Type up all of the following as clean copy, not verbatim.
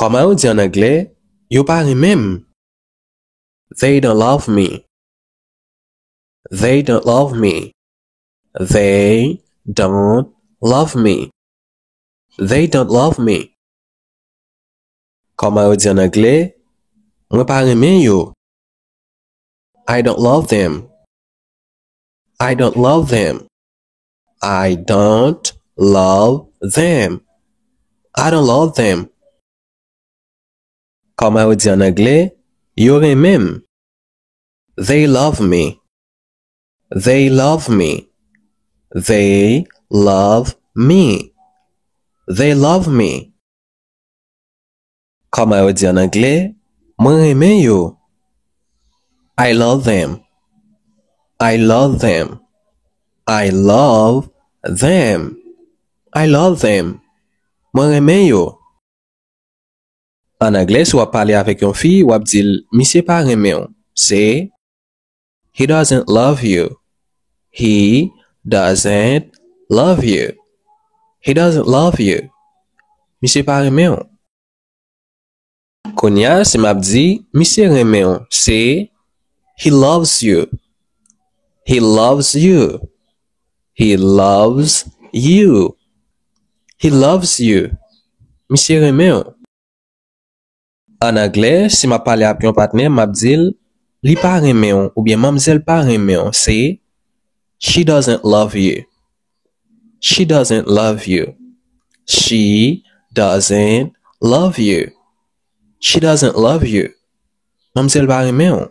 Comment on dit en anglais? Yo pas même. They don't love me. They don't love me. They don't love me. They don't love me. Comment on dit en anglais? Moi pas aimer yo. I don't love them. I don't love them. I don't love them. I don't love them. Comment on dit en anglais? Yo même. They love me. They love me. They love me. They love me. Comment on dit en anglais? Moi aimer yo. I love them. I love them. I love them. I love them. Moi aimer yo. En anglais, si vous parlez avec une fille, vous dites, monsieur pas aimer on. C'est, he doesn't love you. He doesn't love you. He doesn't love you. Monsieur pas aimer on. Konya, si m'a dit, monsieur aimer on. C'est, he loves you. He loves you. He loves you. He loves you. Monsieur aimer on. En anglais, si m'a parlé avec un partenaire, m'a dit, li pas aimer on, ou bien mademoiselle pas aimer on. C'est, she doesn't love you. She doesn't love you. She doesn't love you. She doesn't love you. Mademoiselle pas aimer on.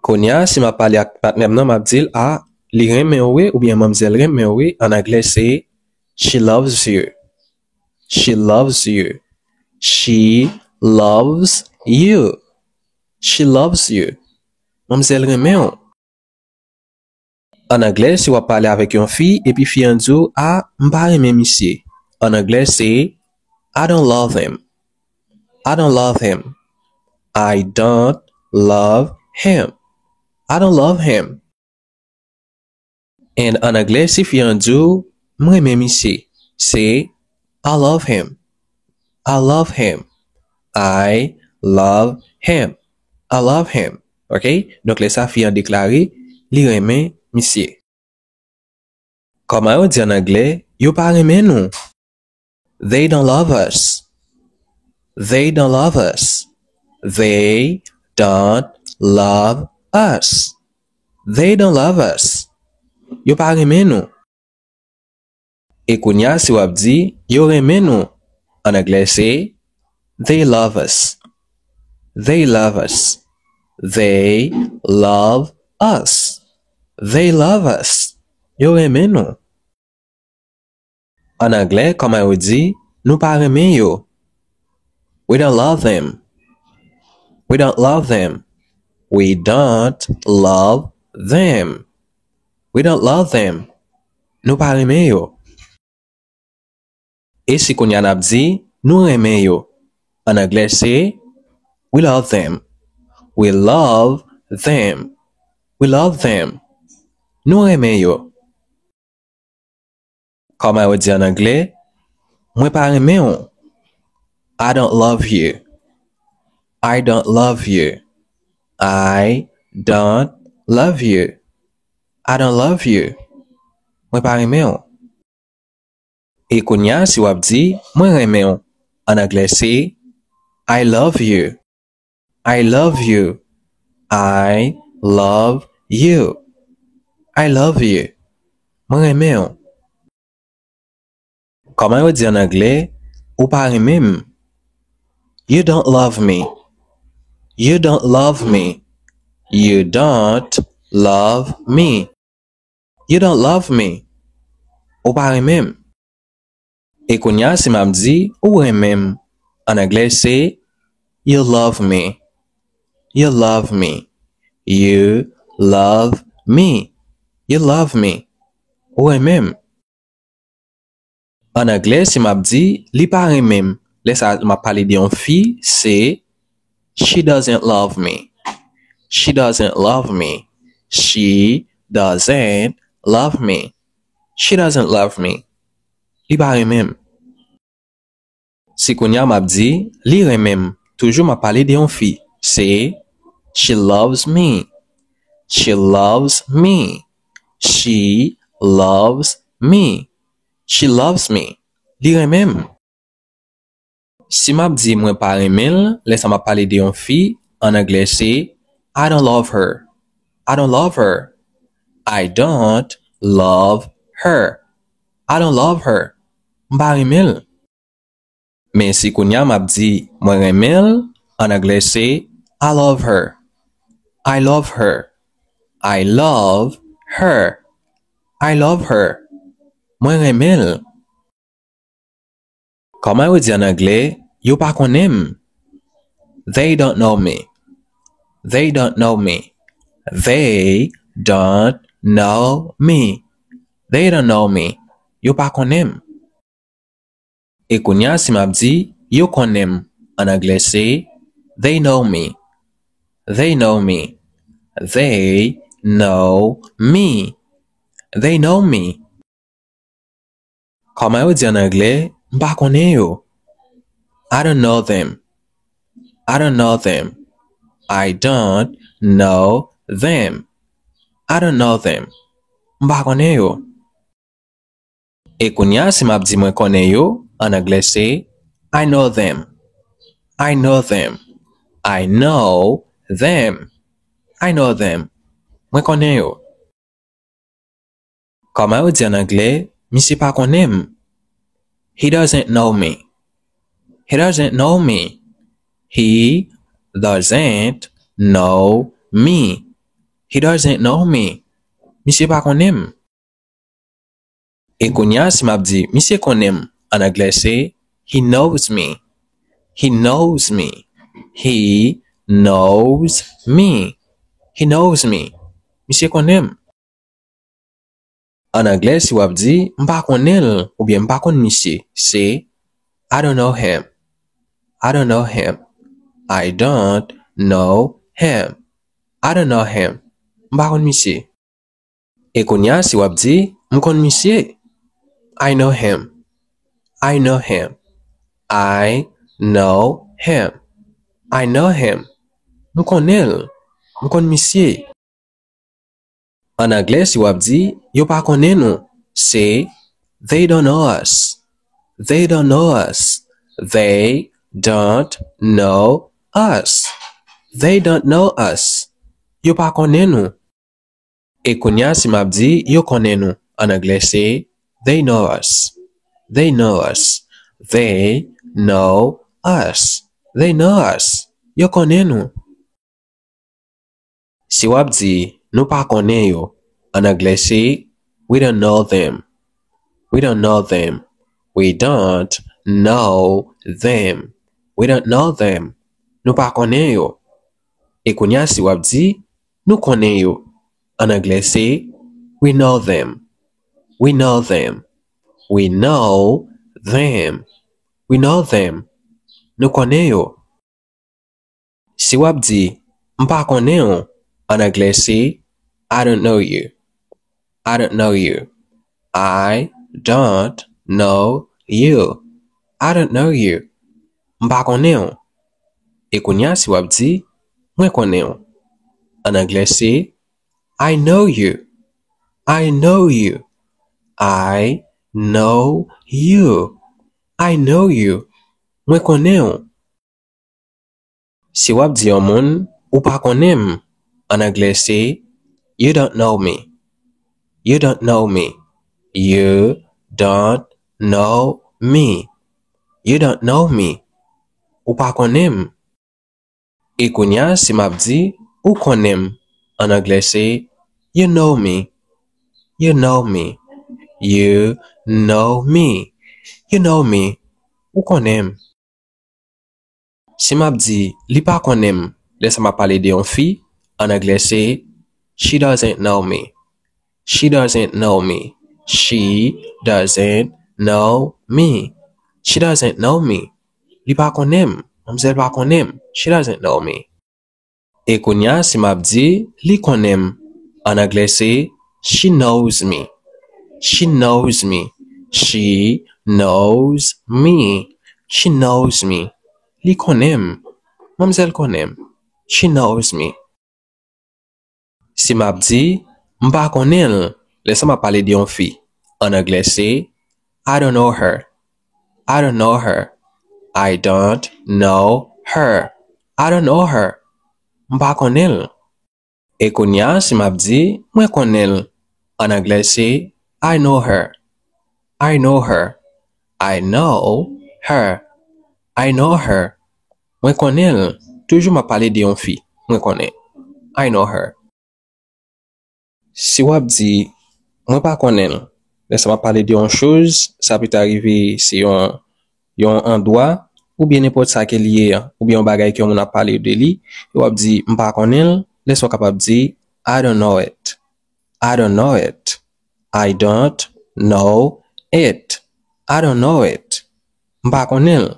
Konya, si m'a parlé avec partenaire nan, m'a dit, ah, li aimer oui, ou bien mademoiselle aimer oui. En anglais, c'est, she loves you. She loves you. She loves you. She loves you. Mademoiselle aimer on. En anglais, si vous parlez avec une fille, et puis fille en dit, ah, m'pa aimer monsieur. En anglais, c'est, I don't love him. I don't love him. I don't love him. I don't love him. And en anglais, si fille en dit, moi aimer monsieur. C'est, I love him. I love him. I love him. I love him. OK? Donc, les sa fille en déclaré, li aime monsieur. Comment on dit en anglais? Yo pas aime nous. They don't love us. They don't love us. They don't love us. They don't love us. Yo pas aime nous. Et kounya si wap di, yo aime nous. En anglais c'est, they love us. They love us. They love us. They love us. Yo aime nous. En anglais, comment on dit, nous pas aimer yo. We don't love them. We don't love them. We don't love them. We don't love them. Nous pas aimer yo. Et si qu'on y en a dit, nous aimer yo. En anglais, c'est, we love them. We love them. We love them. Nous aimer yo. Comment on dit en anglais? Moi pas aimer on. I don't love you. I don't love you. I don't love you. I don't love you. Moi pas aimer on. Et kounya si wap di, moi aimer on. En anglais c'est, I love you. I love you. I love you. I love you. Moi aimer on. Comment on dit en anglais? Ou pas aimer? You don't love me. You don't love me. You don't love me. You don't love me. Ou pas aimer? Et kounya si m'a dit, ou aimer? En anglais c'est, you love me. You love me. You love me. You love me. Ou aimer? En anglais, si m'a dit, li pas aimer, laisse m'a parler d'une fille, c'est, she doesn't love me. She doesn't love me. She doesn't love me. She doesn't love me. Li pas aimer. Si kounya m'a dit, li remem, toujours m'a parlé de yon fi. C'est she loves me. She loves me. She loves me. She loves me. Li remem. Si m'a dit moi pas remel, laisse m'a parler de yon fi, en anglais c'est I don't love her. I don't love her. I don't love her. I don't love her. M'pa remel. Mais si kounya m'a dit moi remel, en anglais c'est I love her. I love her. I love her. I love her. Moi remel. Comment on dit en anglais, yo pas konem? They don't know me. They don't know me. They don't know me. They don't know me. Yo pas konem. Et kounya si m'a dit yo konem, en anglais c'est they know me. They know me. They know me. They know me. Comment on dit en anglais, m'pa konnen yo. I don't know them. I don't know them. I don't know them. I don't know them. M'pa konnen yo. Et kounya si m'a dit moi konnen yo, en anglais c'est I know them. I know them. I know them. I know them. Moi konnen yo. Comment on dit en anglais, monsieur pas konnen? He doesn't know me. He doesn't know me. He doesn't know me. He doesn't know me. Monsieur pas konnen. Et kounya si m'a dit monsieur konnen, en anglais c'est he knows me. He knows me. He knows me. He knows me. Monsieur konnen. En anglais si wap di m'pa konnen ou bien m'pa konn monsieur, c'est I don't know him. I don't know him. I don't know him. I don't know him. M'pa konn monsieur. Et kounya si wap di m'konn monsieur. I know him. I know him. I know him. I know him. M'konnel. M'konn monsieur. En anglais si wap di yo pa konnen nou, c'est they don't know us. They don't know us. They don't know us. They don't know us. Yo pa konnen nou. Et kounya si m'a di yo konnen nou, en anglais c'est they know us. They know us. They know us. They know us. Yo konnen nou. Si wap di nou pa konnen yo, en anglais c'est we don't know them. We don't know them. We don't know them. We don't know them. Nou pa konnen yo. Et kounya si wap di nou konnen yo, en anglais c'est we know them. We know them. We know them. We know them. Nou konnen yo. Si wap di m'pa konnen yo, en anglais c'est I don't know you. I don't know you. I don't know you. I don't know you. M'pa konnen yo. Et kounya si wap di mwen konnen yo, en anglais c'est I know you. I know you. I know you. I know you. Mwen konnen yo. Si wap di yon moun ou pa konnen, en anglais c'est you don't know me. You don't know me. You don't know me. You don't know me. Ou pa konnen. Et kounya si m'a di ou konnen, en anglais c'est you know me. You know me. You know me. You know me. Ou konnen. Si m'a di li pa konnen, laisse m'a parler de yon fi, en anglais c'est she doesn't know me. She doesn't know me. She doesn't know me. She doesn't know me. Li pa konnen. M'zel pa konnen. She doesn't know me. Et kounya si m'a di li konnen, en anglais c'est she knows me. She knows me. She knows me. She knows me. Li konem. Mamzel konem. She knows me. Si map di, mpa konel, laisse-moi parler de yon fi. En anglais, c'est I don't know her. I don't know her. I don't know her. I don't know her. Mpa konel. E konya, si map di, mwen konel. En anglais, c'est I know her. I know her. I know her. I know her. Mwen konel. Toujou m'a parlé de yon fi. Mwen konen. I know her. Si wap di, mwen pa konen, laisse-moi parler de yon chose, ça peut arriver si yon endroit, ou bien n'importe ça qui est lié, ou bien yon bagay ki yon a parlé de li, wap di, mpa konen, laisse-moi capable di, I don't know it. I don't know it. I don't know it. I don't know it. Mpa konen.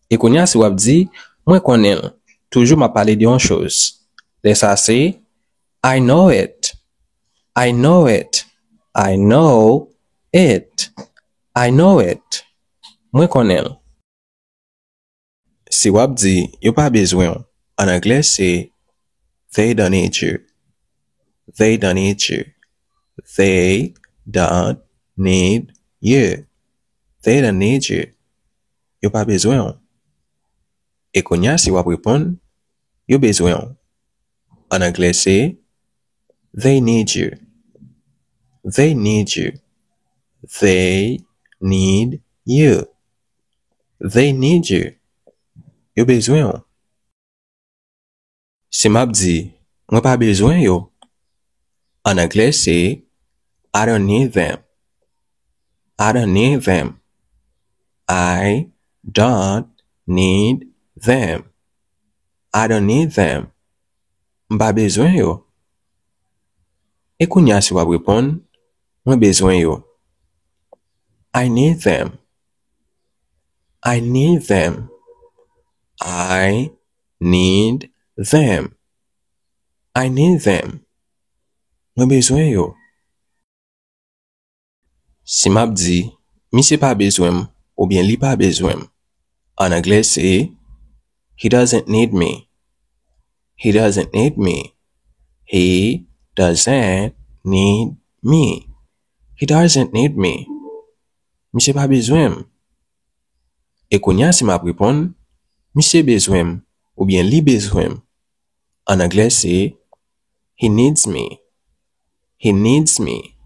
E konya si wap di, mwen konen, toujou m'a parlé de yon chose. Laisse-moi say, I know it. I know it. I know it. I know it. Mwen konen. Si wap di, yo pa bezwen, en anglais c'est they don't need you. They don't need you. They don't need you. They don't need you. Yo pa bezwen. E konya si wap repon, yo bezwen. En anglais c'est they need you. They need you. They need you. They need you. Yo bezwen. Si map di, mwen pa bezwen yo. En anglais c'est I don't need them. I don't need them. I don't need them. I don't need them. Mpa bezwen yo. E konya si wap repon, mwen bezwen yo. I need them. I need them. I need them. I need them. Mwen bezwen yo. Si map di, mi se pa bezwen ou bien li pa bezwen. En anglais c'est he doesn't need me. He doesn't need me. He doesn't need me. He doesn't need me. Mi se pa bezwen. E konya si map repon, mi se bezwen ou bien li bezwen. En anglais c'est he needs me. He needs me.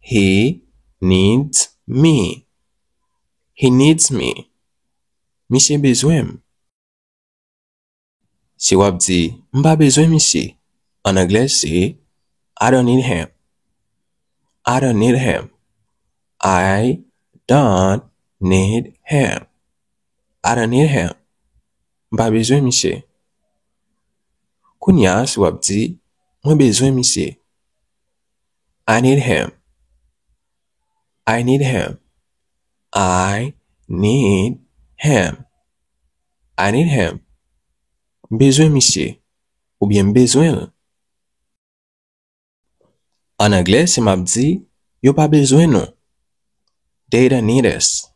He needs me. He needs me. Mi se bezwen. Si wap di, mpa bezwen mi se. En anglais c'est I don't need him. I don't need him. I don't need him. I don't need him. Mpa bezwen mi se. Konya si wap di, mwen bezwen mi se. I need him. I need him. I need him. I need him. Bezwen mi se. Ou bien bezwen. En anglais si map di, yo pa bezwen nou. They don't need us.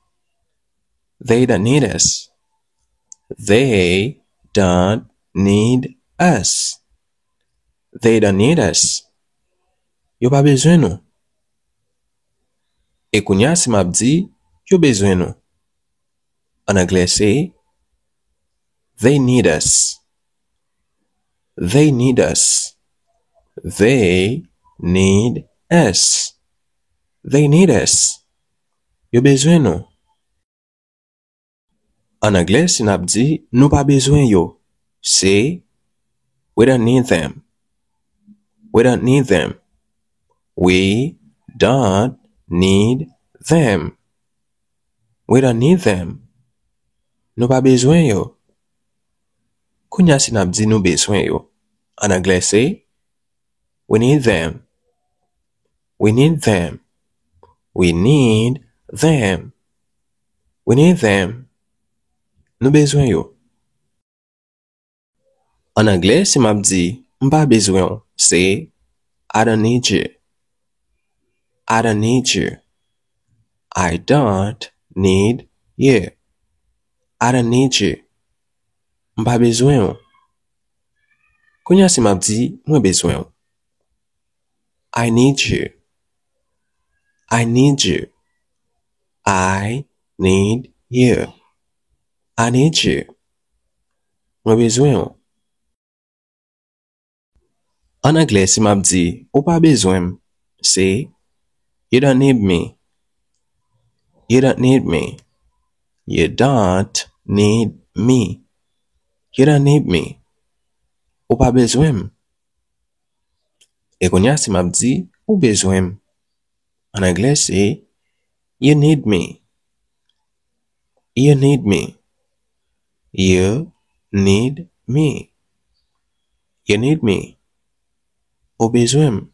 They don't need us. They don't need us. They don't need us. Yo pa bezwen nou. E konya si map di, yo bezwen nou. En anglais c'est they need us. They need us. They need us. They need us. Yo bezwen nou. En anglais si nap di, nou pa bezwen yo. C'est we don't need them. We don't need them. We don't need them. We don't need them. Nou pa bezwen yo. Konya si nap di nou bezwen yo. En anglais c'est we need them. We need them. We need them. We need them. Nou bezwen yo. En anglais si map di mpa bezwen yo, c'est I don't need you. I don't need you. I don't need you. I don't need you. M'pa bezwen ou. Konya si m'a dit, mwen bezwen ou. I need you. I need you. I need you. I need you. Mwen bezwen ou. En anglais, si m'a dit, ou pas besoin, c'est you don't need me. You don't need me. You don't need me. You don't need me. Ou pas besoin. Et konya si m'a dit, ou besoin. En anglais, c'est you need me. You need me. You need me. You need me. Ou besoin.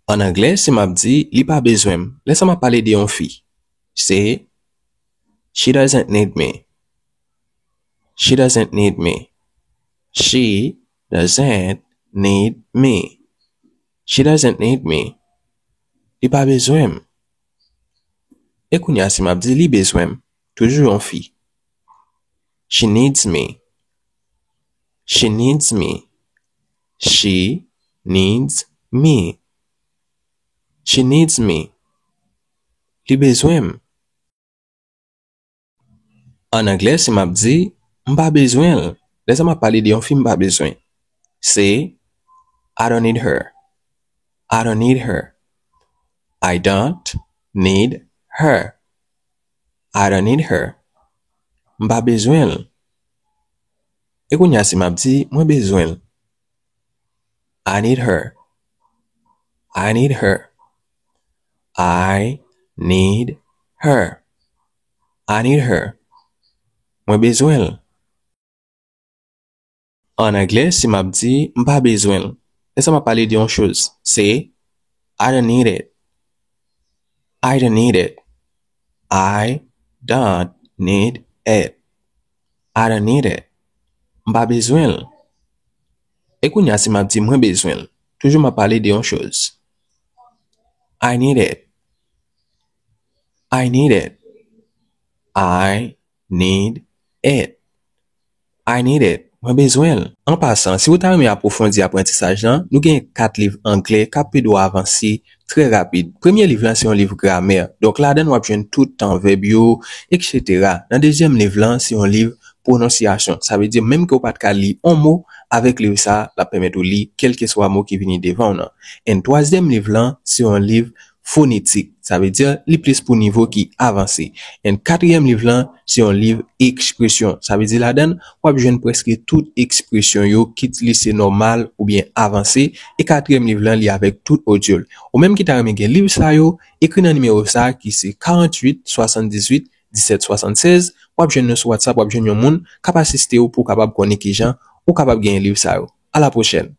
En anglais, si m'a dit, li pas besoin. Laisse-moi parler de yon fille. C'est she doesn't need me. She doesn't need me. She doesn't need me. She doesn't need me. Li pas besoin. Et kounya si m'a dit li besoin, toujours yon fille. She needs me. She needs me. She needs me. She needs me. Li besoin. En anglais, si m'a dit, m'pa besoin. Laisse-moi parler de yon fille m'pa besoin. C'est I don't need her. I don't need her. I don't need her. I don't need her. M'pa besoin. Et kounya si m'a dit, mwen besoin. I need her. I need her. I need her. I need her. Mwen besoin. En anglais, si m'a dit, m'pa besoin. Laisse-moi parler de yon chose. C'est I don't need it. I don't need it. I don't need it. I don't need it. M'pa besoin. Et kounya si m'a dit mwen besoin, toujours m'a parlé de yon chose. I need it. I need it. I need it. I need it. Mwen besoin. En passant, si vous avez approfondi apprentissage là, nous avons 4 livres anglais qui peuvent avancer très rapide. Premier livre là, c'est un livre grammaire. Donc là-dedans, on va prendre tout temps verbe yo, etc. Dans deuxième livre là, c'est un livre prononciation. Ça veut dire même que vous pas de lire un mot avec livre ça, la permet de lire quel que soit mot qui vient devant nous. Et troisième livre là, c'est un livre phonétique. Ça veut dire les plus pour niveau qui avancé. Et quatrième livre là, c'est un livre expression. Ça veut dire là-dedans, on va joindre presque toute expression yo qui lycée normal ou bien avancé. Et quatrième livre là, li avec tout audio. Ou même qui t'a remis un livre ça yo, écrit dans numéro ça qui c'est 48 78 17 76. Ou va joindre sur WhatsApp, ou va joindre yon moun capable assister ou pour capable connaître qui gens ou capable gagner livre ça yo. À la prochaine.